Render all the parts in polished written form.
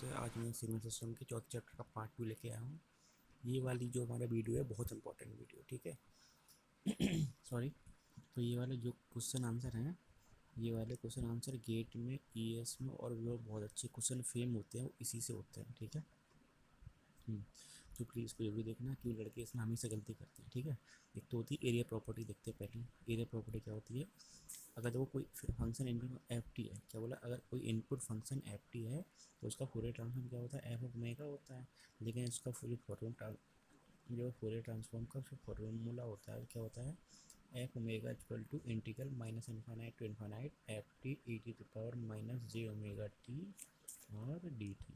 से आज मैं सिग्नल सिस्टम के चौथे चैप्टर का पार्ट 2 लेके आया हूँ। ये वाली जो हमारा वीडियो है बहुत इंपॉर्टेंट वीडियो, ठीक है। सॉरी। तो ये वाले जो क्वेश्चन आंसर हैं, ये वाले क्वेश्चन आंसर गेट में, ईएस में और वो बहुत अच्छे क्वेश्चन फ्रेम होते हैं, वो इसी से होते हैं, ठीक है। तो प्लीज़ कोई भी देखना, क्यों लड़के इसमें हमेशा गलती करते हैं, ठीक है। एक तो होती है एरिया प्रॉपर्टी, देखते हैं पहले एरिया प्रॉपर्टी क्या होती है। अगर देखो कोई फंक्शन इनपुट एफ टी है, क्या बोला, अगर कोई इनपुट फंक्शन एफ टी है तो उसका फूरियर ट्रांसफॉर्म क्या होता है, एफ ऑफ ओमेगा होता है। लेकिन इसका जो फूरियर ट्रांसफॉर्म का फॉर्मूला होता है क्या होता है, F omega equal to integral minus infinite to infinite F T E to the power minus J omega T और डी टी,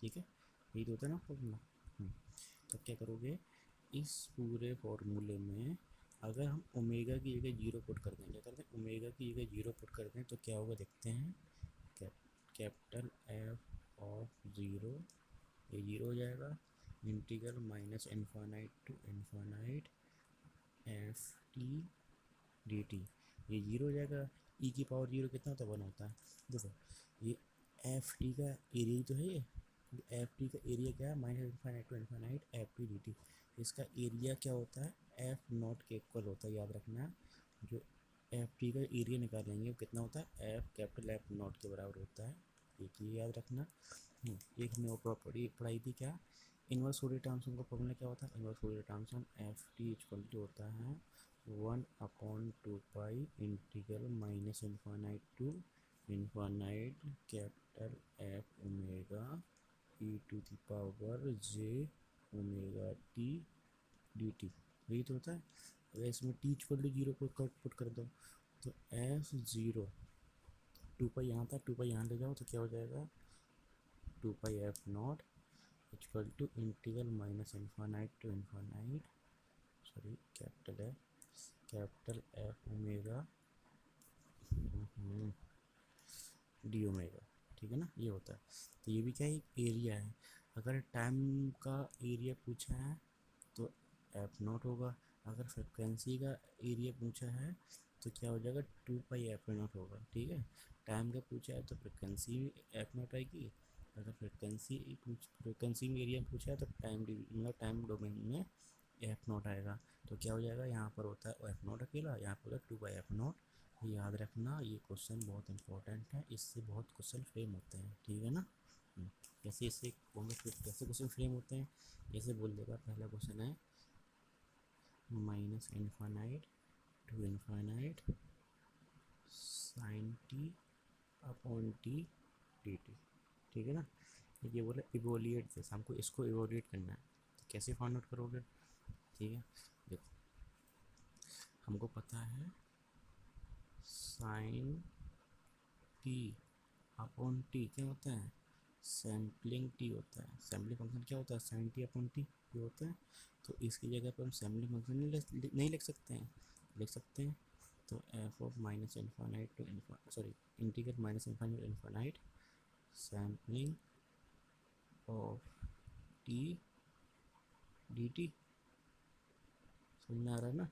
ठीक है। यही तो होता है ना फॉर्मूला। तो क्या करोगे, इस पूरे फॉर्मूले में अगर हम ओमेगा की जगह जीरो पुट कर दें, क्या करते हैं, ओमेगा की जगह जीरो पुट कर दें तो क्या होगा देखते हैं। कैपिटल एफ ऑफ ज़ीरो, ये जीरो हो जाएगा, integral minus infinite to infinite F T D T, ये जीरो हो जाएगा। ई की पावर जीरो कितना होता है, वन होता है। देखो ये एफ टी का एरिया तो है, ये एफ टी का एरिया क्या है, minus infinite to infinite F T D T. इसका एरिया क्या होता है, एफ नॉट के इक्वल होता है, याद रखना। जो एफ टी का एरिया निकालेंगे वो कितना होता है, एफ कैपिटल एफ नॉट के बराबर होता है, एक ये याद रखना। एक हमने वो प्रॉपर्टी पढ़ाई थी, क्या, इनवर्स फूरियर ट्रांसफॉर्म का फॉर्मूला क्या होता है, inverse Fourier transform F T equal to होता है 1/2 pi integral minus infinite to infinite capital F omega E to the power J omega T D T, यही तो होता है। अगर इसमें T equal to zero put कर दो तो एफ ज़ीरो, टू पाई यहाँ था, टू पाई यहाँ ले जाओ तो क्या हो जाएगा, two pi F naught equal to integral minus infinite to infinite, sorry capital F omega D omega, ठीक है ना, ये होता है। तो ये भी क्या है, एरिया है। अगर टाइम का एरिया पूछा है तो एफ नॉट होगा, अगर फ्रिक्वेंसी का एरिया पूछा है तो क्या हो जाएगा, टू पाई एफ नॉट होगा, ठीक है। टाइम का पूछा है तो फ्रिक्वेंसी एफ नॉट आएगी, अगर फ्रिक्वेंसी में एरिया पूछा है तो मतलब टाइम डोमेन में एफ नॉट आएगा। तो क्या हो जाएगा, यहाँ पर होता है एफ नॉट अकेला, यहाँ पर होता है टू बाई एफ नॉट। याद रखना, ये क्वेश्चन बहुत इंपॉर्टेंट है, इससे बहुत क्वेश्चन फ्रेम होते हैं, ठीक है ना। कैसे इससे कैसे क्वेश्चन फ्रेम होते हैं, जैसे बोल देगा, पहला क्वेश्चन है minus infinite to infinite sine T upon T D T, ठीक है ना। ये बोला इवोल्यूएट, जैसे हमको इसको इवोल्यूएट करना है तो कैसे फाइंड आउट करोगे, ठीक है। देखो हमको पता है साइन टी अपॉन टी क्या होता है, सैम्पलिंग टी होता है। सैम्पलिंग फंक्शन क्या होता है, साइन टी अपॉन टी ये होता है। तो इसकी जगह पर हम सैम्पलिंग फंक्शन नहीं लिख सकते हैं, लिख सकते हैं। तो F of minus infinite to sorry integral minus infinite infinite sampling of T D T, समझ में आ रहा है ना।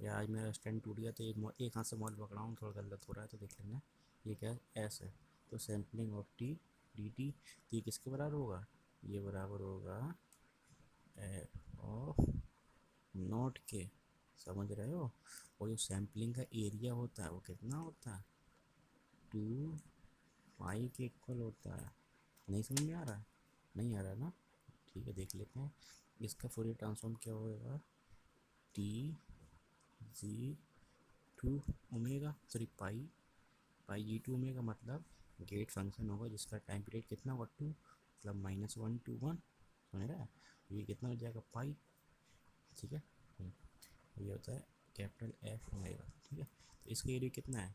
यार आज मेरा स्टैंड टूट गया तो एक हाथ से मोबाइल पकड़ा हूँ, थोड़ा गलत हो रहा है तो देख लेना। ये क्या है, एस है, तो sampling of T D T, तो ये किसके बराबर होगा, ये बराबर होगा एफ ऑफ नॉट के, समझ रहे हो। और जो सैम्पलिंग का एरिया होता है वो कितना होता है, टू पाई के इक्वल होता है। नहीं समझ में आ रहा है, नहीं आ रहा ना, ठीक है देख लेते हैं। इसका फूरियर ट्रांसफॉर्म क्या होगा, T G two omega, sorry pi G two omega, मतलब गेट फंक्शन होगा जिसका टाइम पीरियड कितना होगा, टू, मतलब -1 to 1, समझ रहा है। ये कितना हो जाएगा, पाई, ठीक है। ये होता है कैपिटल एफ ओमेगा, ठीक है। तो इसका एरिया कितना है,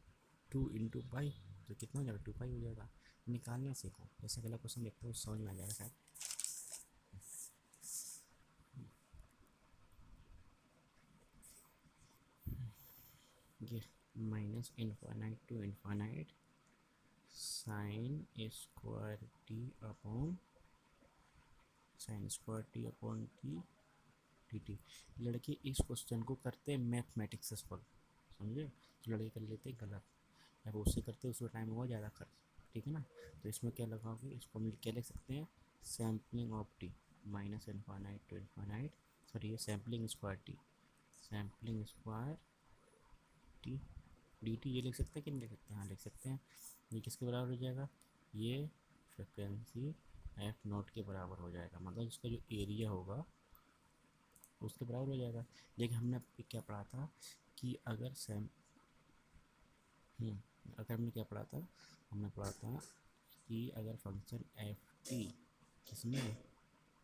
2 × पाई, तो कितना हो जाएगा, 2 पाई हो जाएगा। निकालना सीखो, जैसे अगला क्वेश्चन देखते हो समझ में आ जाएगा शायद। ये minus infinite to infinite sine square T upon T D T. लड़के इस क्वेश्चन को करते हैं मैथमेटिक्स से सॉल्व, समझे, तो लड़के कर लेते हैं गलत, अब उससे करते उसमें टाइम होगा ज़्यादा खर्च, ठीक है ना। तो इसमें क्या लगाओगे, इसको हम क्या लिख सकते हैं, sampling of t minus infinite to infinite, sorry ये sampling square t, sampling square T D T, ये लिख सकते हैं कि नहीं लिख सकते हैं, हाँ लिख सकते हैं। ये किसके बराबर हो जाएगा, ये फ्रिक्वेंसी एफ नॉट के बराबर हो जाएगा, मतलब इसका जो एरिया होगा उसके बराबर हो जाएगा। लेकिन हमने क्या पढ़ा था कि अगर अगर हमने क्या पढ़ा था, हमने पढ़ा था कि अगर फंक्शन एफ टी किसमें,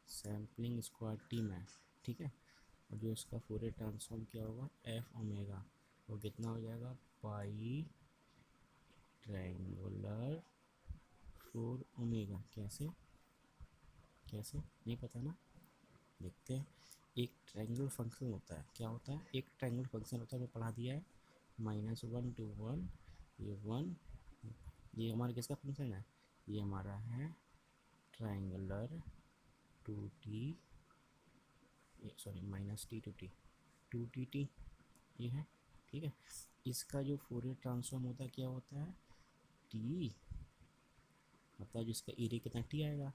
सैम्पलिंग स्क्वायर टी में, ठीक है, और जो इसका फोरियर ट्रांसफॉर्म क्या होगा एफ ओमेगा, वो कितना हो जाएगा, पाई ट्रायंगुलर 4 ओमेगा। कैसे कैसे नहीं पता ना, देखते हैं। एक ट्रायंगुलर फंक्शन होता है, क्या होता है, एक ट्रायंगुलर फंक्शन होता है, मैं पढ़ा दिया है, -1 to 1, ये 1, ये हमारा किसका फंक्शन है, ये हमारा है triangular 2t, sorry -t to t 2tt, ये है, ठीक है। इसका जो फोरियर ट्रांसफॉर्म होता है क्या होता है, t, मतलब जिसका एरिया कितना t आएगा,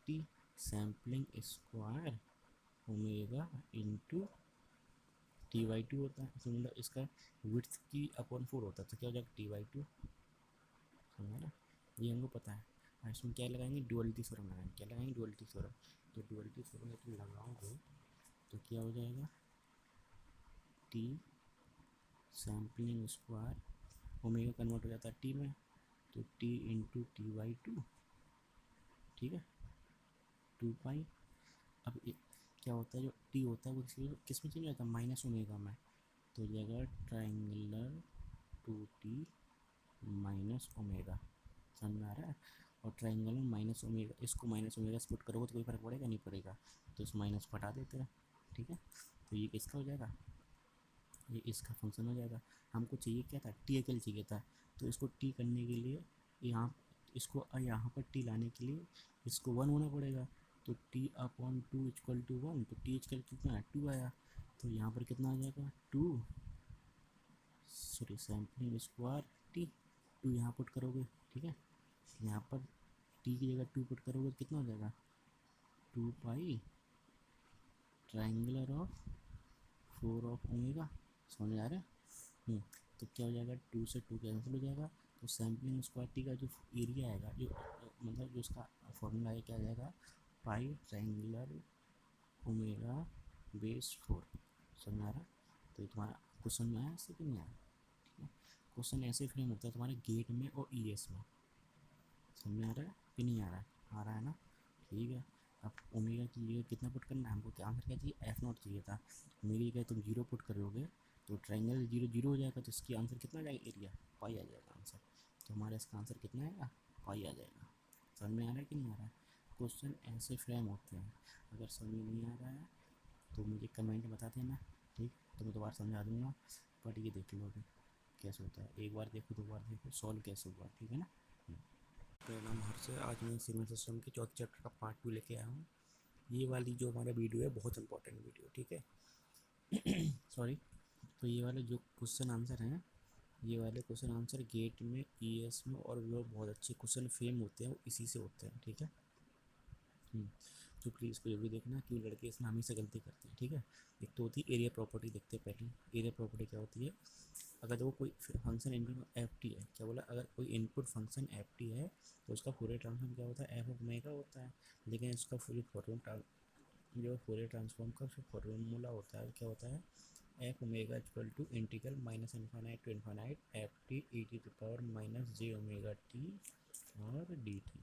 t sampling square omega into t/2 होता है, तो मतलब इसका विड्थ की अपॉन 4 होता है, तो क्या हो जाएगा t/2, समझा ना, ये हमको पता है। और इसमें क्या लगाएंगे, डुअलिटी थ्योरम लगाएंगे, क्या लगाएंगे, डुअलिटी थ्योरम। तो डुअलिटी थ्योरम जब लगाओगे तो क्या हो जाएगा, t sampling square omega convert हो जाता है t में, तो t इंटू t/2, ठीक है, 2 पाई। अब क्या होता है, जो t होता है वो किस में चेंज होता है, माइनस ओमेगा में, तो जगह ट्रायंगुलर 2t माइनस ओमेगा, समझ में आ रहा है। और ट्रायंगल में माइनस ओमेगा, इसको माइनस ओमेगा से पुट करोगे तो कोई फर्क पड़ेगा नहीं पड़ेगा, तो इस माइनस को हटा देते हैं, ठीक है। तो ये किसका हो जाएगा, ये इसका फंक्शन हो जाएगा। हमको चाहिए क्या था, टी एकल चाहिए था, तो इसको टी करने के लिए यहाँ, इसको यहाँ पर टी लाने के लिए इसको 1 होना पड़ेगा, तो t अपॉन 2 इक्वल टू 1, तो t इक्वल कितना है 2 आया, तो यहाँ पर कितना आ जाएगा 2, सॉरी सैम्पलिंग स्क्वायर टी, 2 यहाँ पुट करोगे, ठीक है, यहाँ पर t की जगह 2 पुट करोगे तो कितना हो जाएगा, 2 पाई ट्रायंगुलर ऑफ 4 ऑफ ओमेगा, समझ में आ रहा है। तो क्या हो जाएगा, 2 से 2 कैंसिल हो जाएगा, तो सैम्पलिंग स्क्वायर टी का जो एरिया आएगा, जो मतलब जो उसका फॉर्मूला है क्या आ जाएगा, पाई ट्रायंगुलर ओमेगा बेस 4, समझ में आ रहा है। तो तुम्हारा क्वेश्चन में आया ऐसे कि नहीं आया, ठीक है। क्वेश्चन ऐसे फ्रेम होता है तुम्हारे गेट में और ईएस में, समझ में आ रहा है कि नहीं आ रहा है ना, ठीक है। अब ओमेगा की जगह कितना पुट करना है हमको, क्या आंसर क्या चाहिए, एफ नॉट चाहिए था, ओमेगा की जगह तुम 0 पुट करोगे तो ट्रायंगल 0 0 हो जाएगा, तो इसकी आंसर कितना आ जाएगा, एरिया पाई आ जाएगा आंसर, तो हमारा इसका आंसर कितना आएगा, पाई आ जाएगा। समझ में आ रहा है कि नहीं आ रहा है, क्वेश्चन ऐसे फ्रेम होते हैं। अगर समझ में नहीं आ रहा है तो मुझे कमेंट बता देना, ठीक, तो मैं दोबारा समझा दूँगा, बट ये देख लो अभी कैसे होता है, एक बार देखो दो बार देखो सॉल्व कैसे हुआ, ठीक है ना। मेरा नाम हर्ष है, आज मैं सिग्नल सिस्टम के चौथे चैप्टर का पार्ट 2 लेके आया हूँ। ये वाली जो हमारा वीडियो है बहुत इंपॉर्टेंट वीडियो, ठीक है। सॉरी, तो ये वाले जो क्वेश्चन आंसर हैं, ये वाले क्वेश्चन आंसर गेट में, ईएस में, और वो बहुत अच्छे क्वेश्चन फ्रेम होते हैं, वो इसी से होते हैं, ठीक है। तो प्लीज़ कोई भी देखना, क्यों लड़के इसमें हमेशा गलती करते हैं, ठीक है। एक तो होती है एरिया प्रॉपर्टी, देखते हैं पहले एरिया प्रॉपर्टी क्या होती है। अगर देखो कोई फंक्शन इनपुट एफ टी है, क्या बोला, अगर कोई इनपुट फंक्शन एफ टी है तो उसका फोरियर ट्रांसफॉर्म क्या होता है, एफ ऑफ ओमेगा होता है। लेकिन इसका जो फोरियर ट्रांसफॉर्म का जो फॉर्मूला होता है क्या होता है, F omega equal to integral minus infinite to infinite F T E T power minus J omega T और डी टी,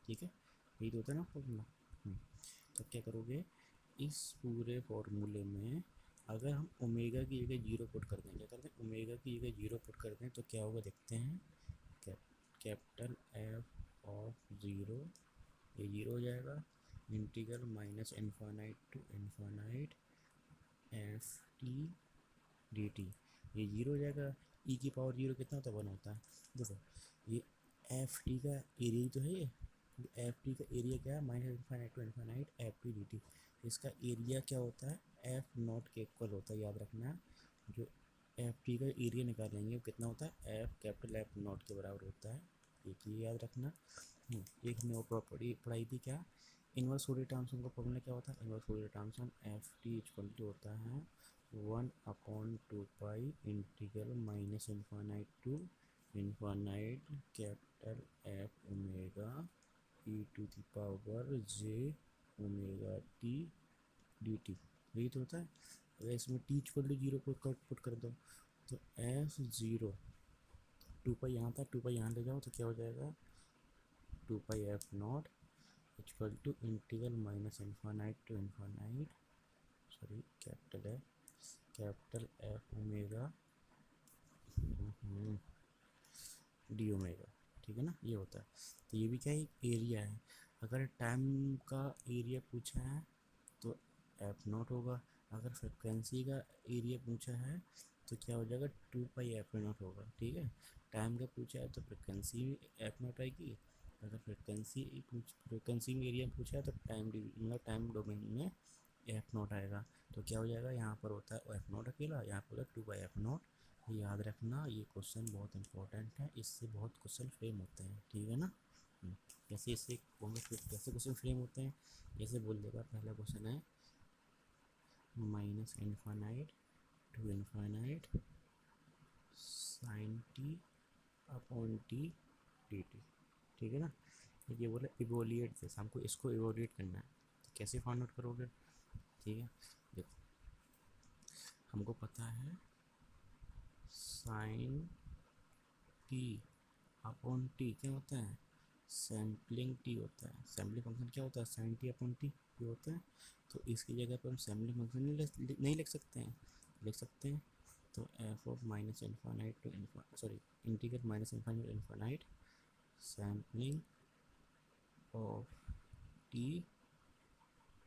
ठीक है, यही तो होता है ना फॉर्मूला। तो क्या करोगे, इस पूरे फॉर्मूले में अगर हम ओमेगा की जगह 0 पुट कर दें, क्या करते हैं, ओमेगा की जगह 0 पुट कर दें तो क्या होगा देखते हैं, कैपिटल एफ ऑफ 0, ये 0 हो जाएगा, integral minus infinite to infinite F T D T, ये 0 हो जाएगा, ई की पावर 0 कितना होता है 1 होता है। देखो ये एफ टी का एरिया तो है, ये एफ टी का एरिया क्या है, minus infinite to infinite F T D T, इसका एरिया क्या होता है, एफ नॉट के इक्वल होता है, याद रखना। जो एफ टी का एरिया निकालेंगे वो कितना होता है, एफ कैपिटल एफ नॉट के बराबर होता है, एक ये याद रखना। एक हमने वो प्रॉपर्टी पढ़ाई थी क्या, इनवर्स फूरियर ट्रांसफॉर्म का फॉर्मूला क्या होता है, inverse Fourier transform F T equal to होता है 1/2 integral minus infinite to infinite capital F omega E to the power J omega T D T, यही तो होता है। अगर इसमें टी इक्वल टू जीरो को पुट कर दो तो एफ जीरो, 2 पाई यहाँ था, 2 पाई यहाँ ले जाओ तो क्या हो जाएगा, 2 pi F naught equal to integral minus infinite to infinite, sorry capital F omega D omega, ठीक है ना, ये होता है। तो ये भी क्या है, एक एरिया है। अगर टाइम का एरिया पूछा है तो एफ नॉट होगा, अगर फ्रिक्वेंसी का एरिया पूछा है तो क्या हो जाएगा, 2 पाई एफ नॉट होगा, ठीक है। टाइम का पूछा है तो फ्रिक्वेंसी एफ नॉट आएगी, अगर फ्रिक्वेंसी में एरिया पूछा है तो मतलब टाइम डोमेन में एफ नॉट आएगा। तो क्या हो जाएगा, यहाँ पर होता है एफ नॉट अकेला, यहाँ पर 2 बाई एफ नॉट। याद रखना ये क्वेश्चन बहुत इंपॉर्टेंट है, इससे बहुत क्वेश्चन फ्रेम होते हैं, ठीक है ना। जैसे इससे कैसे क्वेश्चन फ्रेम होते हैं, जैसे बोल देगा पहला क्वेश्चन है minus infinite to infinite sine T upon T D T, ठीक है ना। ये बोला इवोल्यूट से, हमको इसको इवोल्यूट करना है, तो कैसे फाइंड आउट करोगे, ठीक है। देखो हमको पता है साइन टी अपॉन टी क्या होता है, सैम्पलिंग टी होता है। सैम्पलिंग फंक्शन क्या होता है, साइन टी अपॉन टी ये होता है। तो इसकी जगह पर हम सैम्पलिंग फंक्शन नहीं लिख सकते हैं, लिख सकते हैं। तो F of minus infinite to sorry integral minus infinite infinite sampling of T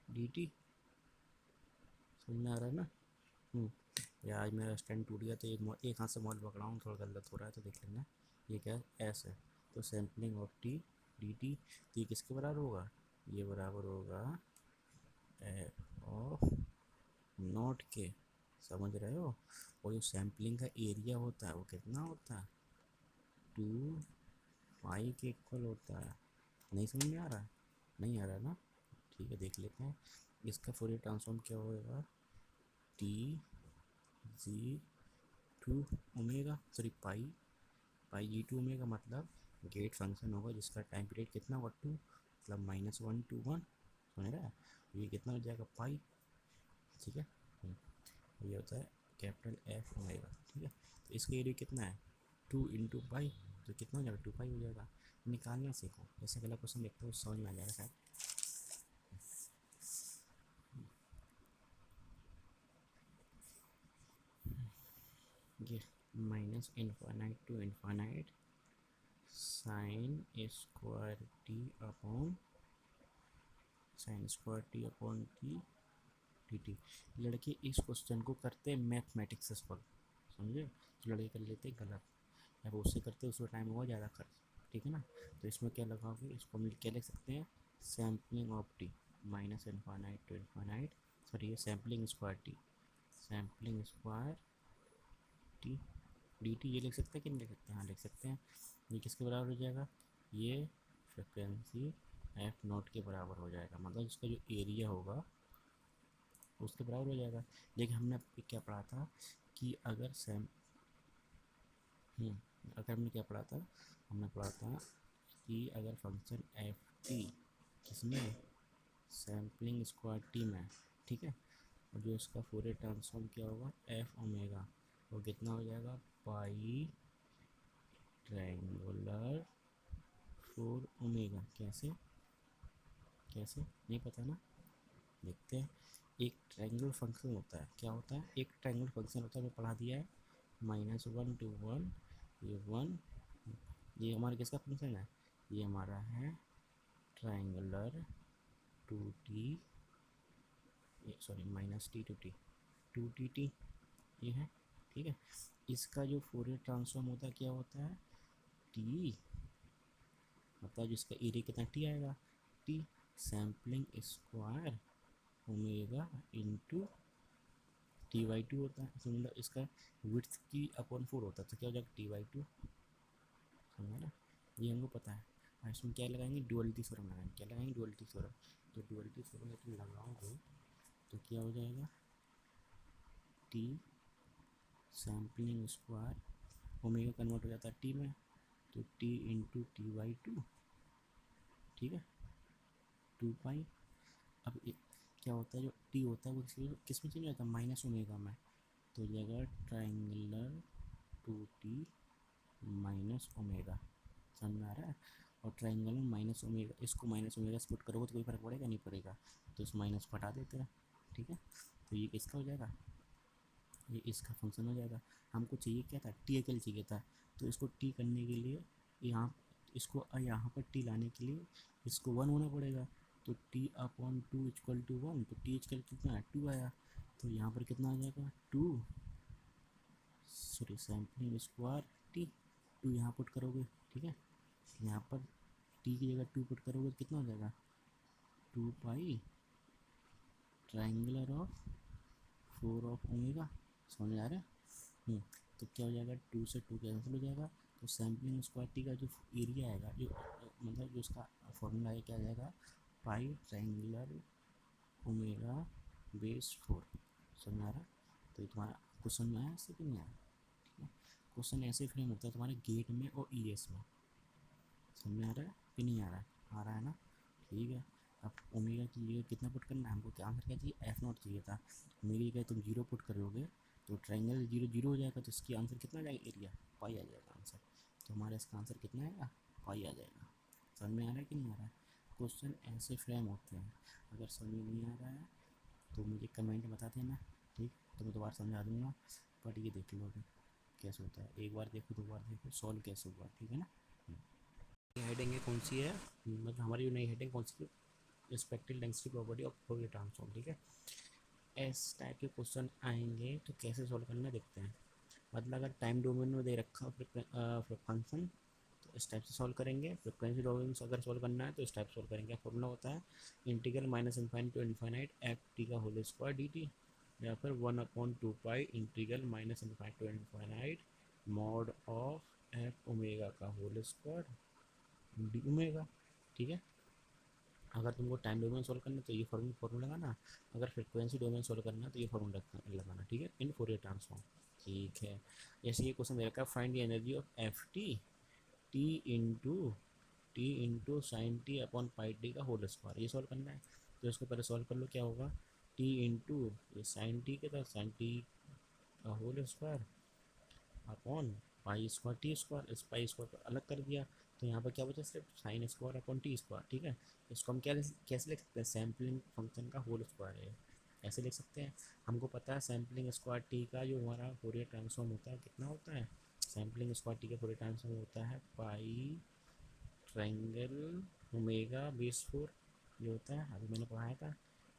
D T, समझ में आ रहा है ना। या आज मेरा स्टैंड टूट गया तो एक हाथ से मोबाइल पकड़ा हूँ, थोड़ा गलत हो रहा है तो देख लेना। ये क्या है, एस है, तो sampling of T D T, तो ये किसके बराबर होगा, ये बराबर होगा एफ ऑफ नॉट के, समझ रहे हो। और जो सैम्पलिंग का एरिया होता है वो कितना होता है, 2 पाई के इक्वल होता है। नहीं समझ में आ रहा है, नहीं आ रहा ना, ठीक है देख लेते हैं। इसका फूरियर ट्रांसफॉर्म क्या होगा, T G two omega sorry pi G two omega, मतलब गेट फंक्शन होगा जिसका टाइम पीरियड कितना होगा 2, मतलब -1 to 1, समझ रहा है। ये कितना हो जाएगा पाई, ठीक है। ये होता है कैपिटल एफ ओमेगा, ठीक है। तो इसका एरिया कितना है 2 इंटू पाई, तो कितना हो जाएगा 2 पाई हो जाएगा। निकालना सीखो, जैसे अगला क्वेश्चन देखते हो समझ में आ जाएगा शायद। ये minus infinite to infinite sine square T upon T D T. लड़के इस क्वेश्चन को करते हैं मैथमेटिक्स से सॉल्व, समझे, तो लड़के कर लेते गलत, अब उससे करते उसमें टाइम हुआ ज़्यादा खर्च, ठीक है ना। तो इसमें क्या लगाओगे, इसको हम क्या लिख सकते हैं, sampling of t minus infinite to infinite, sorry ये sampling square T D T, ये लिख सकते हैं कि नहीं लिख सकते हैं, हाँ लिख सकते हैं। ये किसके बराबर हो जाएगा, ये फ्रिक्वेंसी एफ नॉट के बराबर हो जाएगा, मतलब इसका जो एरिया होगा उसके बराबर हो जाएगा। लेकिन हमने क्या पढ़ा था कि अगर अगर हमने क्या पढ़ा था, हमने पढ़ा था कि अगर फंक्शन एफ टी किसमें, सैम्पलिंग स्क्वायर टी में, ठीक है, और जो इसका फूरियर ट्रांसफॉर्म क्या होगा एफ ओमेगा, वो कितना हो जाएगा पाई ट्रायंगुलर 4 ओमेगा। कैसे कैसे नहीं पता ना, देखते हैं। एक ट्रायंगुलर फंक्शन होता है, क्या होता है, एक ट्रायंगुलर फंक्शन होता है, मैं पढ़ा दिया है, -1 to 1, ये 1, ये हमारा किसका फंक्शन है, ये हमारा है triangular 2t, sorry -t to t 2tt, ये है, ठीक है। इसका जो फूरियर ट्रांसफॉर्म होता है क्या होता है, टी, मतलब जिसका एरिया कितना टी आएगा, T sampling square omega into t/2 होता है, मतलब इसका विड्थ की अपॉन 4 होता है, तो क्या हो जाएगा t/2, समझा ना। ये हमको पता है। और इसमें क्या लगाएंगे, डुअलिटी थ्योरम लगाएंगे। क्या लगाएंगे, डुअलिटी थ्योरम। तो डुअलिटी थ्योरम जब तुम लगाओगे तो क्या हो जाएगा, T sampling square omega convert हो जाता है टी में, तो T into T by to, ठीक है, 2 पाई। अब क्या होता है, जो टी होता है वो किस में चेंज हो जाता है, माइनस ओमेगा में। तो ये अगर ट्राइंगुलर 2t माइनस ओमेगा, समझ में आ रहा है। और ट्राइंगल में माइनस ओमेगा, इसको माइनस ओमेगा से पुट करोगे तो कोई फर्क पड़ेगा, नहीं पड़ेगा, तो इस माइनस को हटा देते हैं, ठीक है। तो ये किसका हो जाएगा, ये इसका फंक्शन हो जाएगा। हमको चाहिए क्या था, टी अकेले चाहिए था, तो इसको टी करने के लिए यहाँ, इसको यहाँ पर टी लाने के लिए इसको 1 होना पड़ेगा। तो टी अपॉन 2 इक्वल टू 1, तो टी इक्वल कितना है, 2 आया। तो यहाँ पर कितना आ जाएगा, 2, सॉरी सैम्पलिंग स्क्वायर टी, 2 यहाँ पुट करोगे, ठीक है। यहाँ पर टी की जगह 2 पुट करोगे तो कितना हो जाएगा, 2 पाई ट्राइंगुलर ऑफ 4 ऑफ ओमेगा, समझ में आ रहा है। तो क्या हो जाएगा, 2 से 2 कैंसिल हो जाएगा। तो सैम्पलिंग स्क्वायर टी का जो एरिया आएगा, जो मतलब जो उसका फॉर्मूला है, क्या आ जाएगा, पाई ट्राइंगुलर ओमेगा बेस 4, समझ आ रहा है। तो ये तुम्हारा क्वेश्चन में आया, ऐसे कि नहीं आया, ठीक है। क्वेश्चन ऐसे फ्रेम होता है तुम्हारे गेट में और ईएस में, समझ में आ रहा है कि नहीं आ रहा है, आ रहा है ना, ठीक है। अब ओमेगा की जगह कितना पुट करना है हमको, क्या आंसर क्या चाहिए, एफ नॉट चाहिए था। ओमेगा की जगह तुम 0 पुट करोगे तो ट्राइंगल 0 0 हो जाएगा, तो इसकी आंसर कितना आ जाएगा, एरिया पाई आ जाएगा आंसर। तो हमारा इसका आंसर कितना आएगा, पाई आ जाएगा। समझ में आ रहा है कि नहीं आ रहा है। क्वेश्चन ऐसे फ्रेम होते हैं, अगर समझ में नहीं आ रहा है तो मुझे कमेंट बता देना, ठीक, तो मैं दोबारा समझा दूँगा। बट ये देख लो अभी कैसे होता है, एक बार देखो, 2 बार देखो, सॉल्व कैसे हुआ, ठीक है ना। हेडिंग है कौन सी है, मतलब हमारी जो नई हेडिंग कौन सी है, spectral density property of फॉरियर transform, ठीक है। इस टाइप के क्वेश्चन आएंगे तो कैसे सॉल्व करना देखते हैं। मतलब अगर टाइम डोमेन में दे रखा फंक्शन तो इस टाइप से सॉल्व करेंगे। फ्रिक्वेंसी डोमेन से अगर सॉल्व करना है तो इस टाइप सॉल्व करेंगे। फॉर्मूला होता है integral minus infinite to infinite f t का होल स्क्वायर डी टी, या फिर 1/2 pi integral minus infinite to infinite mod of f omega का होल स्क्वायर डी ओमेगा, ठीक है। अगर तुमको टाइम डोमेन सॉल्व करना है तो ये फॉर्मूला लगाना, अगर फ्रिक्वेंसी डोमेन सॉल्व करना है तो ये फॉर्मूला लगाना, ठीक है, इन फोरियर ट्रांसफॉर्म, ठीक है। जैसे ये क्वेश्चन दे रखा है, find the energy of F T into sine T upon pi T का होल स्क्वायर, ये सॉल्व करना है। तो इसको पहले सॉल्व कर लो, क्या होगा, टी इंटू ये साइन टी के साथ साइन टी का whole square upon pi square T square, इस पाई स्क्वायर को अलग कर दिया, तो यहाँ पर क्या बचा, सिर्फ sine square upon T square, ठीक है। इसको हम क्या कैसे लिख सकते हैं, सैम्पलिंग फंक्शन का होल स्क्वायर है, ऐसे लिख सकते हैं। हमको पता है सैम्पलिंग स्क्वायर टी का जो हमारा फोरियर ट्रांसफॉर्म होता है कितना होता है, सैम्पलिंग स्क्वायर टी का फोरियर ट्रांसफॉर्म होता है पाई ट्रायंगल ओमेगा बेस 4, ये होता है, अभी मैंने पढ़ाया था,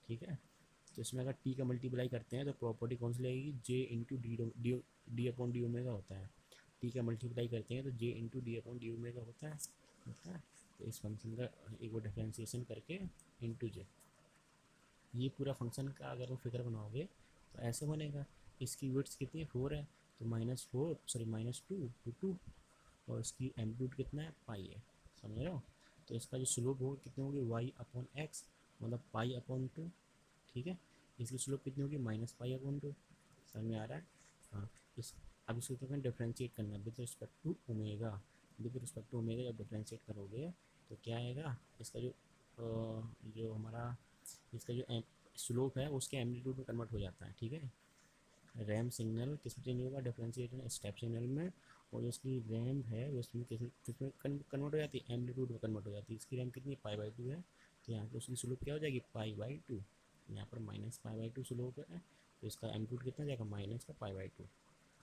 ठीक है। तो इसमें अगर टी का मल्टीप्लाई करते हैं तो प्रॉपर्टी कौन सी लगेगी, j into d upon d omega होता है। टी का मल्टीप्लाई करते हैं तो j into d upon d omega होता है। तो इस फंक्शन का एक बार डिफ्रेंशिएशन करके इंटू जे, ये पूरा फंक्शन का अगर वो फिगर बनाओगे तो ऐसे बनेगा। इसकी विड्थ कितनी है, 4 है, तो -2 और इसकी एम्पलीट्यूड कितना है, पाई है, समझ रहे हो। तो इसका जो स्लोप होगी कितनी होगी, वाई अपॉन एक्स, मतलब पाई अपॉन 2, ठीक है। इसकी स्लोप कितनी होगी, -पाई/2, समझ में आ रहा है। हाँ, इस अब इसको क्या करना, डिफ्रेंशिएट करना with respect to omega, with respect to omega जब डिफ्रेंशिएट करोगे तो क्या आएगा, इसका जो हमारा इसका जो स्लोप है उसके एम्पलीट्यूड में कन्वर्ट हो जाता है, ठीक है। रैम सिग्नल किस में चेंज होगा, डिफरेंशिएशन स्टेप सिग्नल में, और जो इसकी रैम है वो इसमें किसमें कन्वर्ट हो जाती है, एम्पलीट्यूड में कन्वर्ट हो जाती है। इसकी रैम कितनी, पाई/2 है, तो यहाँ पे उसकी स्लोप क्या हो जाएगी, पाई/2, यहाँ पर -पाई/2 स्लोप है, तो इसका एम्पलीट्यूड कितना जाएगा, माइनस का पाई/2,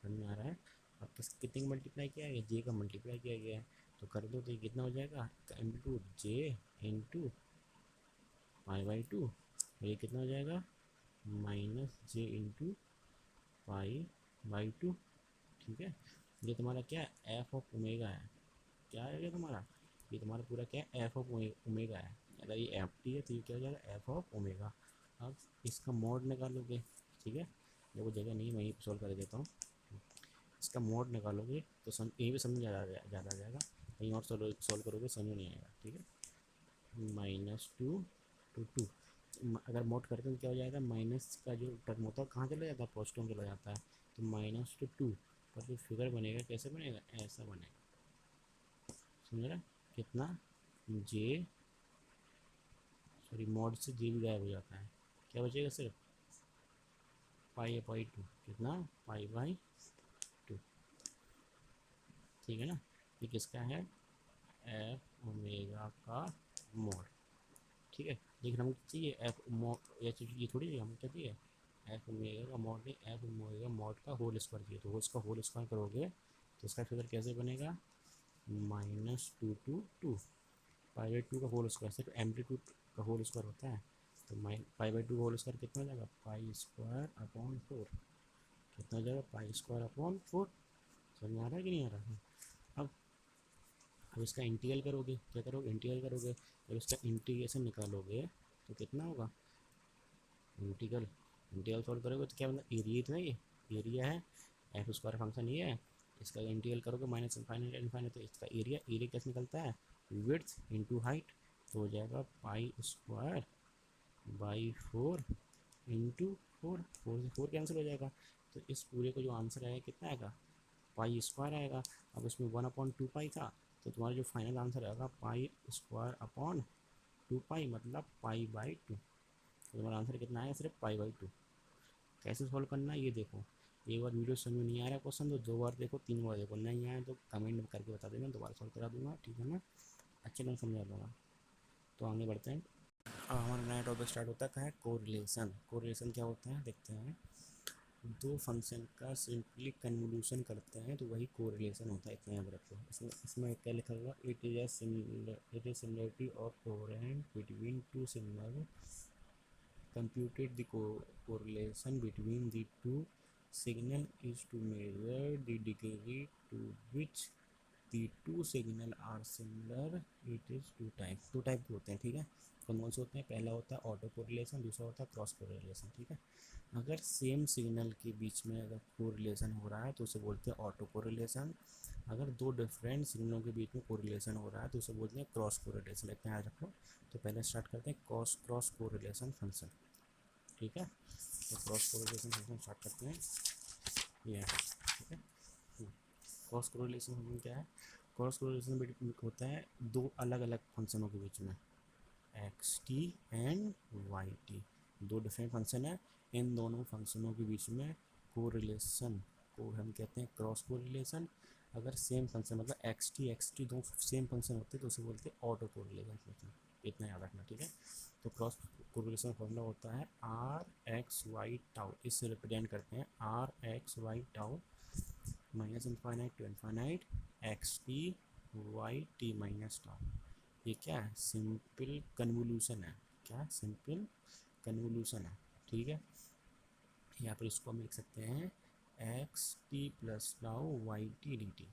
समझ में आ रहा है। अब कितने का मल्टीप्लाई किया गया, जे का मल्टीप्लाई किया गया है, तो कर दो तो ये कितना हो जाएगा, एम्पलीट्यूड जे इंटू पाई/2, ये कितना हो जाएगा, -जे इंटू पाई/2, ठीक है। ये तुम्हारा क्या है, एफ ऑफ ओमेगा है, क्या है ये तुम्हारा, ये तुम्हारा पूरा क्या है, एफ ऑफ ओमेगा है। अगर ये एफ टी है तो ये क्या हो जाएगा, एफ ऑफ ओमेगा। अब इसका मोड निकालोगे, ठीक है, देखो जगह नहीं, मैं यहीं सॉल्व कर देता हूँ। इसका मोड निकालोगे तो यहीं पर समझ ज़्यादा आ जाएगा। कहीं और सॉल्व करोगे समझ नहीं आएगा, ठीक है। -2 to 2, अगर मोड करते हैं तो क्या हो जाएगा, माइनस का जो टर्म होता है कहाँ चला जाता है, पॉजिटिव में चला जाता है, तो -2 पर जो फिगर बनेगा कैसे बनेगा, ऐसा बनेगा, समझ रहा, कितना जे, सॉरी मॉड से जे भी गायब हो जाता है, क्या बचेगा सिर्फ पाई/2, कितना पाई/2, ठीक है ना। ये किसका है, एफ ओमेगा का मोड, ठीक है। लेकिन हमको चाहिए एफ मोड, ये थोड़ी है, हमको क्या चाहिए, एफ ओमेगा का मोड नहीं, एफ ओमेगा मोड का होल स्क्वायर चाहिए, तो उसका होल स्क्वायर करोगे तो इसका फिगर कैसे बनेगा, -2 to 2, पाई/2 का होल स्क्वायर सिर्फ एम्पलीट्यूड का होल स्क्वायर होता है, तो पाई/2 का होल स्क्वायर कितना हो जाएगा, पाई² कितना हो जाएगा, पाई²/4, समझ में आ रहा है कि नहीं आ रहा है। अब इसका इंटीग्रल करोगे, क्या करोगे, इंटीग्रल करोगे, जब इसका इंटीग्रेशन निकालोगे तो कितना होगा, इंटीग्रल सॉल्व करोगे तो क्या मतलब एरिया इतना, ये एरिया है, f² फंक्शन ये है, इसका इंटीग्रल करोगे माइनस इनफाइनाइट इनफाइनाइट, तो इसका एरिया कैसे निकलता है, विड्थ इंटू हाइट, तो हो जाएगा पाई²/4 इंटू 4 से 4 कैंसिल हो जाएगा, तो इस पूरे को जो आंसर आएगा कितना आएगा, पाई² आएगा। अब उसमें 1/2 पाई था, तो तुम्हारा जो फाइनल आंसर आएगा पाई²/2 पाई, मतलब पाई/2, तो तुम्हारा आंसर कितना आएगा, सिर्फ पाई/2। कैसे सॉल्व करना है ये देखो, एक बार वीडियो समझ में नहीं आ रहा क्वेश्चन तो 2 बार देखो, 3 बार देखो, नहीं आया तो कमेंट करके बता देना, दोबारा सॉल्व करा दूंगा, ठीक है ना, अच्छे से समझा दूंगा। तो आगे बढ़ते हैं। अब हमारा नया टॉपिक स्टार्ट होता है, क्या है, कोरिलेशन। कोरिलेशन क्या होता है देखते हैं, दो फंक्शन का सिंपली कन्वोल्यूशन करते हैं तो वही कोरिलेशन होता है, इतना याद रखो। इसमें क्या लिखा हुआ, it is similarity of coherent between two similar, computed the correlation between the two signal is to measure the degree to which the two signal are similar. It is two type के होते हैं, ठीक है। कौन से होते हैं, पहला होता है ऑटो कोरिलेशन, दूसरा होता है क्रॉस कोरिलेशन, ठीक है। अगर सेम सिग्नल के बीच में अगर कोरिलेशन हो रहा है तो उसे बोलते हैं ऑटो कोरिलेशन, अगर दो डिफरेंट सिग्नलों के बीच में कोरिलेशन हो रहा है तो उसे बोलते हैं क्रॉस कोरिलेशन, इतना याद रखो। तो पहले स्टार्ट करते हैं क्रॉस कोरिलेशन फंक्शन, ठीक है। तो क्रॉस कोरिलेशन फंक्शन स्टार्ट करते हैं, ये है, ठीक है। क्रॉस कोरिलेशन फंक्शन क्या है, क्रॉस कोरिलेशन होता है दो अलग अलग फंक्शनों के बीच में, X T and Y T, दो डिफरेंट फंक्शन है, इन दोनों फंक्शनों के बीच में कोरिलेशन को हम कहते हैं क्रॉस कोरिलेशन। अगर सेम फंक्शन मतलब एक्स टी दो सेम फंक्शन होते हैं तो उसे बोलते हैं ऑटो कोरिलेशन फंक्शन, इतना याद रखना, ठीक है। तो क्रॉस कोरिलेशन फॉर्मूला होता है r(x,y,τ), इससे रिप्रेजेंट करते हैं r(x,y,τ) minus infinite to infinite X T Y T minus tau. ये क्या है, सिंपल कन्वोल्यूशन है, क्या सिंपल कन्वोल्यूशन है, ठीक है। यहाँ पर इसको हम लिख सकते हैं X T plus tau Y T D T,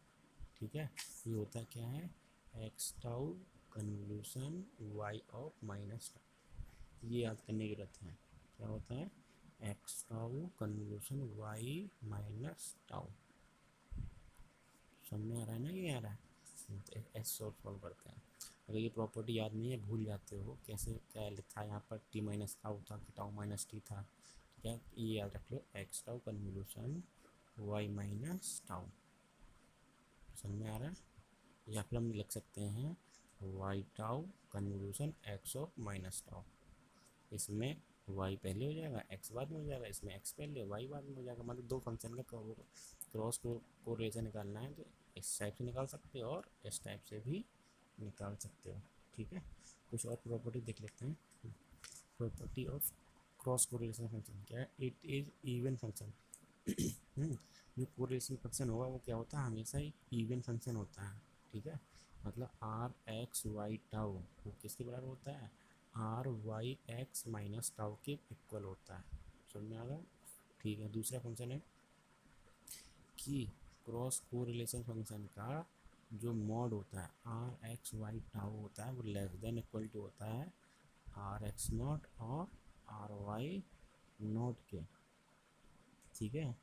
ठीक है। ये होता क्या है, X tau convolution Y of minus tau, ये याद करने की जरूरत है, क्या होता है, X tau convolution Y minus tau, समझ में आ रहा है ना, ये आ रहा है। एस सॉल्व करते हैं, अगर ये प्रॉपर्टी याद नहीं है, भूल जाते हो कैसे क्या लिखा है यहाँ पर, टी माइनस टाउ था कि टाउ माइनस टी था, ठीक है, ये याद रख लो, x tau convolution Y minus tau, समझ में आ रहा है। या फिर हम लिख सकते हैं Y tau convolution X of minus tau, इसमें वाई पहले हो जाएगा एक्स बाद में हो जाएगा, इसमें एक्स पहले वाई बाद में हो जाएगा, मतलब दो फंक्शन का क्रॉस कोरिलेशन निकालना है तो इस टाइप से निकाल सकते हो और इस टाइप से भी निकाल सकते हो, ठीक है। कुछ और प्रॉपर्टी देख लेते हैं। Property of cross correlation function क्या है, इट इज़ इवन फंक्शन। जो कोरिलेशन फंक्शन होगा वो क्या होता है, हमेशा ही इवन फंक्शन होता है, ठीक है। मतलब r(x,y,τ) वो किसके बराबर होता है, r(y,x माइनस टाउ) के इक्वल होता है, समझ में आ रहा है, ठीक है। दूसरा फंक्शन है कि क्रॉस कोरिलेशन फंक्शन का जो मॉड होता है r(x,y,τ) होता है वो लेस देन इक्वल टू होता है r(x0) और r(y0) के, ठीक है।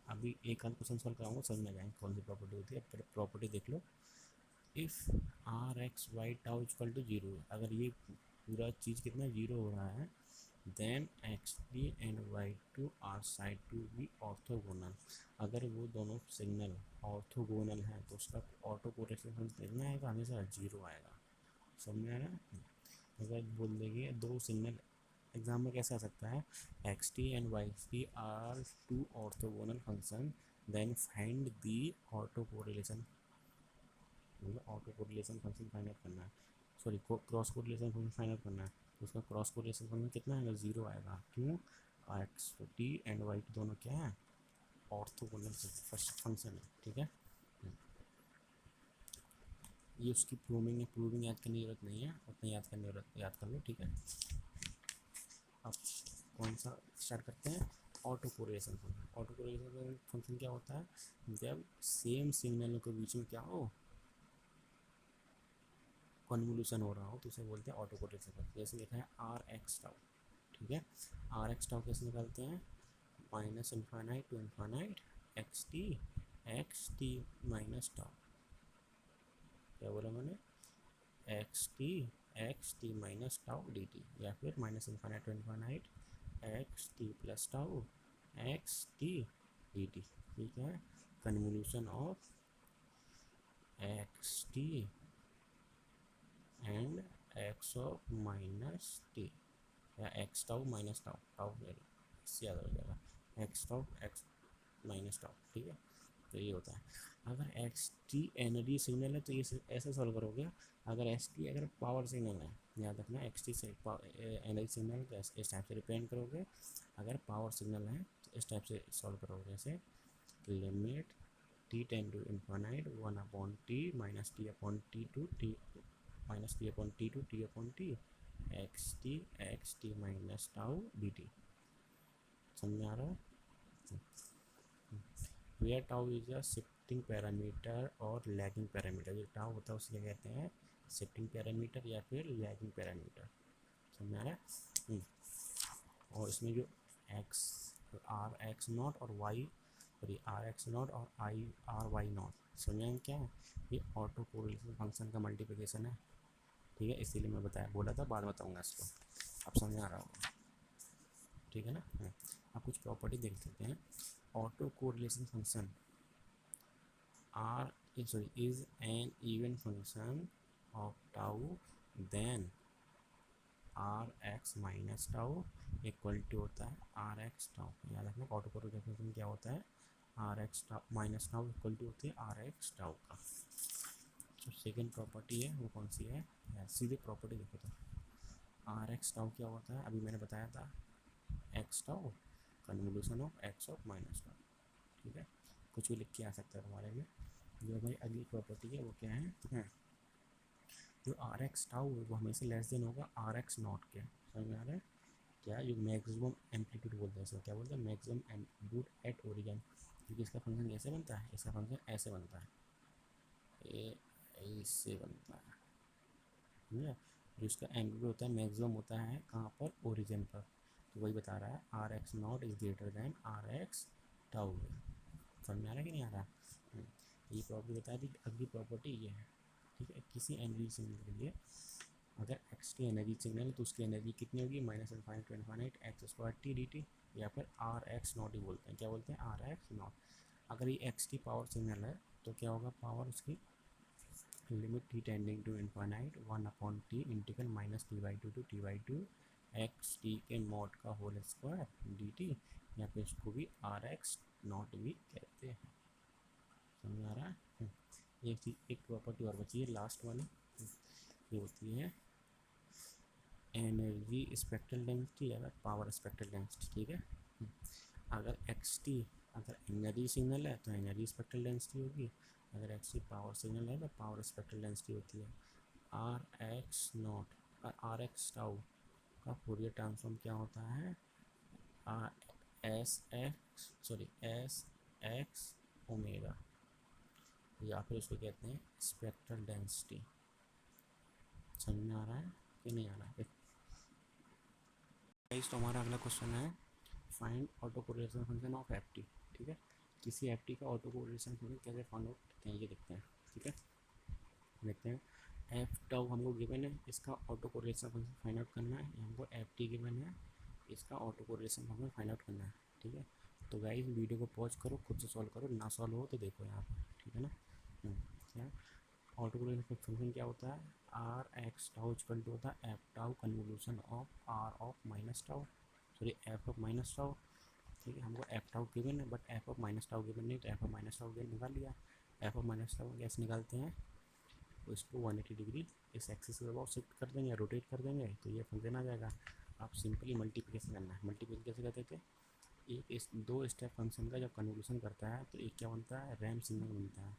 अभी एक आध क्वेश्चन सॉल्व कराऊंगा, समझ में जाएंगे कौन सी प्रॉपर्टी होती है, प्रॉपर्टी देख लो। If r x y tau equal to zero, अगर ये पूरा चीज़ कितना जीरो हो रहा है, then x T and y two are said to be orthogonal. अगर वो दोनों सिग्नल ऑर्थोगोनल हैं तो उसका ऑटो कोरिलेशन कितना आएगा, हमेशा जीरो आएगा। समझ में आ रहा है? अगर बोल देंगे दो सिग्नल, एग्जाम में कैसे आ सकता है, x T and Y t are two orthogonal function, then find the auto correlation, मतलब auto correlation function find out करना है, sorry cross correlation function find out करना है। तो उसका क्रॉस कोरिलेशन फंक्शन कितना आएगा, जीरो आएगा। क्यों, X T and Y T दोनों क्या है, ऑर्थोगोनल फर्स्ट फंक्शन है। ठीक है, ये उसकी प्रूविंग है, प्रूविंग याद करने की जरूरत नहीं है, उतना याद करने की जरूरत, याद कर लो। ठीक है, अब कौन सा स्टार्ट करते हैं, auto correlation function. Auto correlation function क्या होता है, जब सेम सिग्नलों के बीच में क्या हो, कन्वोल्यूशन हो रहा हो, तो उसे बोलते हैं ऑटो कोरिलेशन फंक्शन। जैसे लिखा है आर एक्स टाउ। ठीक है, आर एक्स टाउ कैसे निकालते हैं, minus infinite to infinite x T minus tau. क्या बोला मैंने, x T minus tau D T, या फिर minus infinite to infinite x T plus tau x t D T. ठीक है, convolution of x T and x of minus t, या x tau minus tau, tau इससे ज़्यादा हो जाएगा, x tau x minus tau. ठीक है, तो ये होता है। अगर एक्स टी एनर्जी सिग्नल है तो ये ऐसे सॉल्व करोगे। अगर एस टी अगर पावर सिग्नल है, याद रखना एक्स टी से एनर्जी सिग्नल तो इस टाइप से रिप्रेजेंट करोगे। अगर पावर सिग्नल है तो इस टाइप से सॉल्व करोगे, जैसे limit T tends to infinite one upon T minus T upon T to T minus T upon T to T upon T X T minus tau D T. समझ आ रहा है? Where tau is a shifting parameter और lagging parameter. जो tau होता है उसे क्या कहते हैं, शिफ्टिंग पैरामीटर या फिर लैगिंग पैरामीटर। समझ आ रहा है? और इसमें जो एक्स आर एक्स नॉट और Y, sorry R X naught और आई आर वाई नॉट, समझें क्या है, ये ऑटो कोरिलेशन फंक्शन का मल्टीप्लिकेशन है। ठीक है, इसीलिए मैं बताया, बोला था बाद में बताऊँगा इसको, अब समझ आ रहा होगा। ठीक है ना? अब कुछ प्रॉपर्टी देख सकते हैं। Auto correlation function is an even function of tau, then rx minus tau equal to होता है आर एक्स टाउ। याद रखना ऑटो कोरिलेशन फंक्शन क्या होता है, R X tau minus tau equal to होती है आर एक्स टाउ का। जो सेकेंड प्रॉपर्टी है वो कौन सी है, सीधे प्रॉपर्टी देखो तो आर एक्स टाउ क्या होता है, अभी मैंने बताया था, x tau convolution of x of minus tau. ठीक है, कुछ भी लिख के आ सकता है तुम्हारे में। जो हमारी अगली प्रॉपर्टी है वो क्या है, जो आर एक्स टाउ है वो हमेशा लेस देन होगा आर एक्स नॉट के। समझ में आ रहा है? क्या, जो मैक्सिमम एम्पलीट्यूड बोलते हैं इसको, क्या बोलते हैं, मैक्सिमम एम्पलीट्यूड एट ओरिजिन। क्योंकि इसका फंक्शन कैसे बनता है, इसका फंक्शन ऐसे बनता है, ये ऐसे बनता है। ठीक है, जो इसका एम्पलीट्यूड होता है मैक्सिमम होता है कहाँ पर, ओरिजिन पर। तो वही बता रहा है R X not is greater than R X tau. समझ में आ रहा है कि नहीं आ रहा? ये प्रॉपर्टी बता दी। अगली प्रॉपर्टी ये है, ठीक है, किसी एनर्जी सिग्नल के लिए अगर एक्स की एनर्जी सिग्नल है तो उसकी एनर्जी कितनी होगी, minus infinite to infinite X square T D T, या फिर आर एक्स नॉट ही बोलते हैं। क्या बोलते हैं, आर एक्स नॉट। अगर ये एक्स की पावर सिग्नल है तो क्या होगा, पावर उसकी limit T tending to infinite one upon T integral minus T by two X T के मॉड का होल स्क्वायर डी टी, या फिर इसको भी आर एक्स नॉट भी कहते हैं। समझ आ रहा है? एक प्रॉपर्टी और बची है लास्ट वाली, ये होती है एनर्जी स्पेक्ट्रल डेंसिटी या पावर स्पेक्ट्रल डेंसिटी। ठीक है, अगर एक्स टी अगर एनर्जी सिग्नल है तो एनर्जी स्पेक्ट्रल डेंसिटी होगी, अगर एक्स टी पावर सिग्नल है तो पावर स्पेक्ट्रल डेंसिटी होती है। R X not R X tau का फूरियर ट्रांसफॉर्म क्या होता है, एस एक्स ओमेगा, या फिर उसको कहते हैं स्पेक्ट्रल डेंसिटी। समझ में आ रहा है कि नहीं आ रहा है? तो हमारा अगला क्वेश्चन है find auto correlation function of F T. ठीक है, किसी एफ टी का ऑटो कोरिलेशन फंक्शन कैसे फाइंड आउट करते हैं ये देखते हैं। ठीक है, देखते हैं। एफ टाउ हमको गिवन है, इसका auto correlation function find out करना है। हमको एफ टी गिवन है, इसका auto correlation function find out करना है। ठीक है, तो गाइस वीडियो को पॉज करो, खुद से सॉल्व करो, ना सॉल्व हो तो देखो यहाँ पर। ठीक है ना। क्या ऑटो कोरिलेशन फंक्शन क्या होता है? R X tau equal to होता है F tau convolution of R of minus tau, sorry F of minus tau. ठीक है, हमको एफ टाउ गिवन है but F of minus tau given नहीं, तो F of minus tau given निकाल लिया। एफ ऑफ माइनस टाउ कैसे निकालते हैं? तो इसको 180 डिग्री इस एक्सिस के अबाउट शिफ्ट कर देंगे, रोटेट कर देंगे, तो ये फंक्शन आ जाएगा। आप सिंपली मल्टीप्लिकेशन करना है। मल्टीप्लिकेशन कैसे करते थे? एक इस दो स्टेप फंक्शन का जब कन्वोल्यूशन करता है तो एक क्या बनता है? रैम सिग्नल बनता है।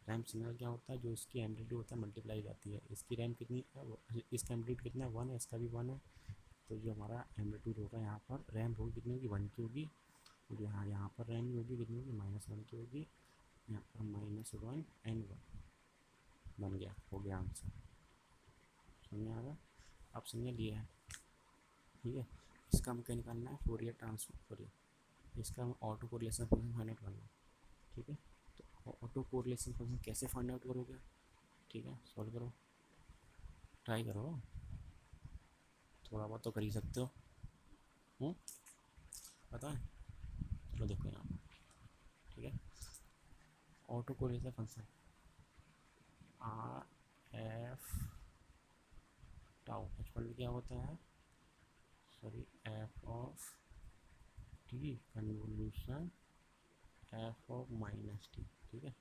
रैम सिग्नल क्या होता है? जो इसकी एम्पलीट्यूड होता है मल्टीप्लाई जाती है। इसकी रैम कितनी है? इसका एम्पलीट्यूड कितना है? 1 है, इसका भी 1 है। तो जो हमारा एम्पलीट्यूड होगा यहाँ पर, रैम होगी कितनी होगी? 1 की होगी। और यहाँ पर रैम होगी कितनी होगी? -1 की होगी। यहाँ पर -1 एंड 1 बन गया, हो गया आंसर। समझ आ रहा? आप समझ लिए है। ठीक है, इसका हमको निकालना है फोरियर ट्रांसफॉर्म, फोरियर इसका हम auto correlation function find out करना है। ठीक है, तो ऑटो कोरिलेशन फंक्शन कैसे फाइंड आउट करोगे? ठीक है, सॉल्व करो, ट्राई करो, थोड़ा बहुत तो कर ही सकते हो। पता है? चलो देखो यहाँ पर। ठीक है, auto correlation function are f tau equal क्या होता है? Sorry, F of T convolution F of minus T. ठीक है,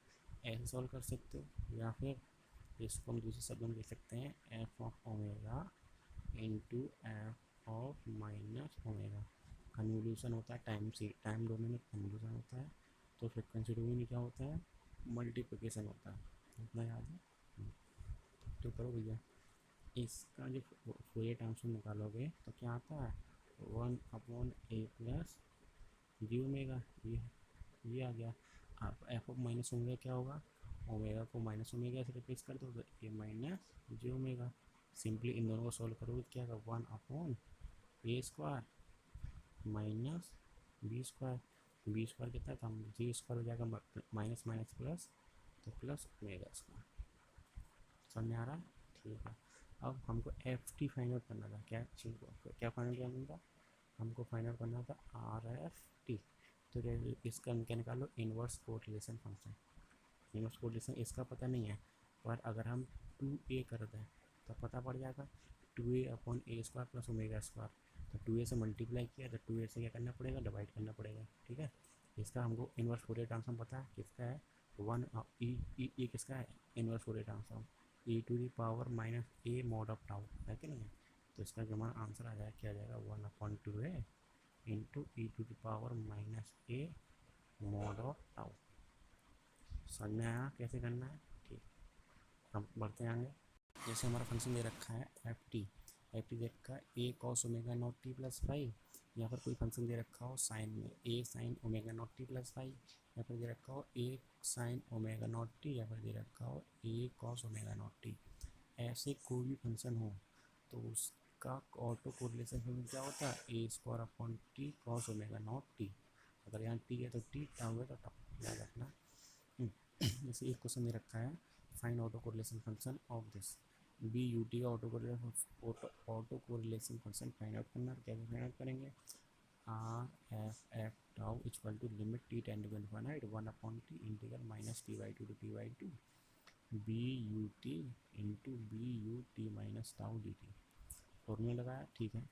ऐसे सॉल्व कर सकते हो, या फिर इसको हम दूसरे शब्द में लिख सकते हैं F of omega into F of minus omega. Convolution होता है टाइम से, टाइम डोमेन में कन्वोल्यूशन होता है, तो फ्रिक्वेंसी डोमेन में क्या होता है? मल्टीप्लिकेशन होता है। इतना याद है? तो करो भैया, इसका जो फोरियर ट्रांसफॉर्म निकालोगे तो क्या आता है? 1/a प्लस जी ओमेगा, ये आ गया। आप एफ ऑफ माइनस ओमेगा क्या होगा? ओमेगा को माइनस ओमेगा से रिप्लेस कर दो तो ए minus J omega. Simply in दोनों को सॉल्व करोगे क्या होगा? 1/a² minus b²। b² कितना था? g² हो जाएगा, माइनस माइनस प्लस, तो प्लस ओमेगा स्क्वायर। समझ आ रहा है? ठीक है, अब हमको एफ टी फाइंड आउट करना था। क्या चीज़ को क्या फाइंड आउट करना था? हमको फाइंड आउट करना था आर एफ टी। तो इसका क्या निकालो? Inverse correlation function. Inverse correlation इसका पता नहीं है, पर अगर हम 2a कर दें तो पता पड़ जाएगा 2a/a² प्लस ओमेगा स्क्वायर। तो 2a से मल्टीप्लाई किया तो 2a से क्या करना पड़ेगा? डिवाइड करना पड़ेगा। ठीक है, इसका हमको इन्वर्स फोरियर ट्रांसफॉर्म पता है, किसका है? 1 किसका है? Inverse Fourier transform e⁻⁻a mod of tau है कि नहीं है? तो इसका जो हमारा आंसर आ जाएगा क्या आ जाएगा? 1/2a into e⁻⁻a mod of tau. समझ में आया कैसे करना है? ठीक, हम बढ़ते हैं आगे। जैसे हमारा फंक्शन दे रखा है एफ टी दे रखा है a cos omega naught t plus 5। यहाँ पर कोई फंक्शन दे रखा हो साइन में a sine omega naught t plus 5, या फिर दे रखा हो a sine omega naught t, या फिर दे रखा हो a cos omega naught t. ऐसे कोई भी फंक्शन हो तो उसका ऑटो कोरिलेशन फंक्शन क्या होता है? a²/t cos omega naught T. अगर यहाँ टी है तो टी, टाउ है तो टाउ, याद रखना। जैसे एक क्वेश्चन दे रखा है find auto correlation function of this b u t का auto correlation function find out करना। कैसे फाइंड आउट करेंगे? R f tau equal to limit t tend to infinite 1/t integral minus t/2 to t/2 b u t into b u t minus tau D t. Formula लगाया। ठीक है,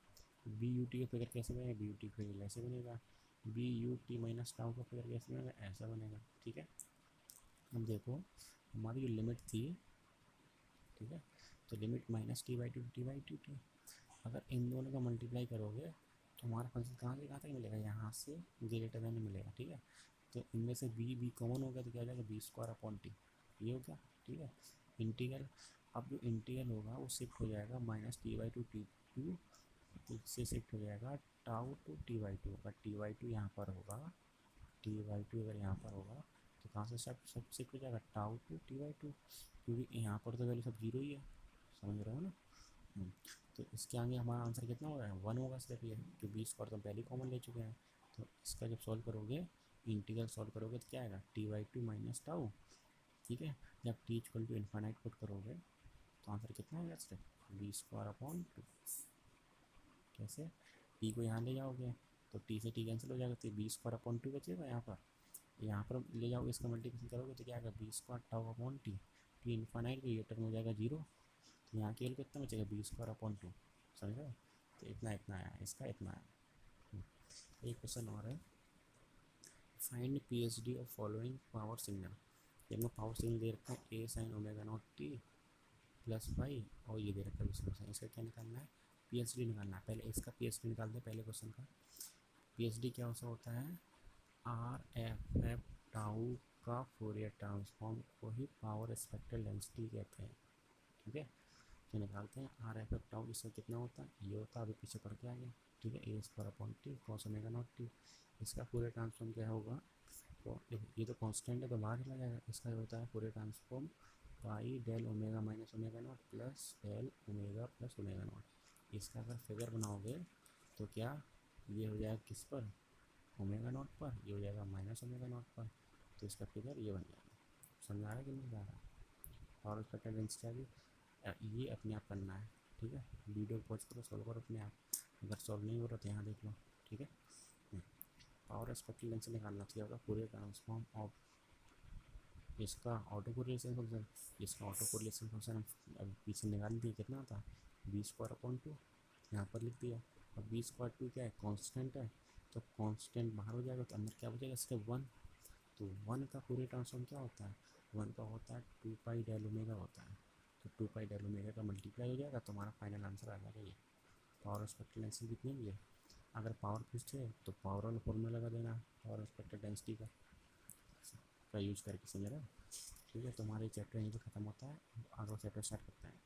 b u t का figure कैसे बनेगा? B u t का figure ऐसे बनेगा। B u t minus tau का फिगर कैसे बनेगा? ऐसा बनेगा। ठीक है, अब देखो हमारी जो लिमिट थी, ठीक है, तो लिमिट -t/2 t/2 थी। अगर इन दोनों का मल्टीप्लाई करोगे तो हमारा फंक्शन कहाँ से कहाँ तक मिलेगा? यहाँ से ग्रेटर देन मिलेगा। ठीक है, तो इनमें से बी कॉमन हो गया तो क्या हो जाएगा? b²/t, ये हो गया। ठीक है, इंटीग्रल, अब जो इंटीग्रल होगा वो शिफ्ट हो जाएगा -t/2 t2, इससे शिफ्ट हो जाएगा टाउ टू t/2। अगर t/2 यहाँ पर होगा, t/2 अगर यहाँ पर होगा तो कहाँ से सब शिफ्ट हो जाएगा? टाउ टू t/2, क्योंकि यहाँ पर तो वैल्यू सब जीरो ही है। समझ रहे हो ना? तो इसके आगे हमारा आंसर कितना होगा? 1 होगा सिर्फ, ये कि b² तो पहले कॉमन ले चुके हैं। तो इसका जब सॉल्व करोगे, इंटीग्रल सॉल्व करोगे तो क्या आएगा? t/2 minus tau. ठीक है, जब T equal to infinite put करोगे तो आंसर कितना आएगा सिर्फ b² कैसे, टी को यहाँ ले जाओगे तो टी से टी कैंसिल हो जाएगा, तो b² बचेगा यहाँ पर ले जाओगे, इसका मल्टीप्लिकेशन करोगे तो क्या आएगा b²τ/t, टी इन्फाइनाइट को ये टर्म हो जाएगा 0, तो यहाँ केवल कितना बचेगा b²/2, समझ रहे हो। तो इतना इतना आया, इसका इतना आया। एक क्वेश्चन और है, find PhD of following power signal. ये हमको पावर सिग्नल दे रखा है a sin ω0t + y, और ये दे रखा है क्वेश्चन, इसका क्या निकालना है, पीएचडी निकालना है। पहले इसका पीएचडी निकालते हैं, पहले क्वेश्चन का पीएचडी क्या होता है, RFF टाउ का फोरियर ट्रांसफॉर्म को ही पावर स्पेक्ट्रल डेंसिटी कहते हैं, ठीक है। तो निकालते हैं RFF टाउ, इसका कितना होता है, ये होता है, अभी पीछे पढ़ के आगे, ठीक है, a² cos ω0t। इसका फोरियर ट्रांसफॉर्म क्या होगा, तो ये तो कांस्टेंट है तो बाहर चला जाएगा, इसका होता है Fourier transform pi del omega minus ω0 plus del omega plus ω0। इसका अगर फिगर बनाओगे तो क्या ये हो जाएगा किस पर, ω0 पर, ये हो जाएगा माइनस ω0 पर, तो इसका फिगर ये बन जाएगा। समझ आ रहा है कि नहीं समझ आ रहा है। और उसका टेंडेंस क्या भी ये अपने आप करना है, ठीक है, वीडियो पॉज करो, सॉल्व करो अपने आप, अगर सॉल्व नहीं हो रहा तो यहाँ देख लो, ठीक है। पावर स्पेक्ट्रल डेंसिटी निकालना चाहिए होगा, फोरियर ट्रांसफॉर्म ऑफ इसका ऑटो कोरिलेशन फंक्शन, इसका ऑटो कोरिलेशन फंक्शन अब पीछे निकाल दिए, कितना था b²/2, यहाँ पर लिख दिया। अब b² क्या है, कांस्टेंट है, तो कांस्टेंट बाहर हो जाएगा, तो अंदर क्या बचेगा सिर्फ 1, तो 1 का फोरियर ट्रांसफॉर्म क्या होता है, 1 का होता है 2π डेल ओमेगा होता है, तो 2π डेल ओमेगा का मल्टीप्लाई हो जाएगा, तो हमारा फाइनल आंसर आ जाएगा ये। पावर स्पेक्ट्रल डेंसिटी कितनी हुई है, अगर पावर पूछे तो पावर वाला फॉर्मूला लगा देना, पावर स्पेक्ट्रल डेंसिटी का यूज करके, समझ रहे हो। ठीक है, तो हमारे चैप्टर यहीं पे ख़त्म होता है, आगे चैप्टर स्टार्ट करते हैं।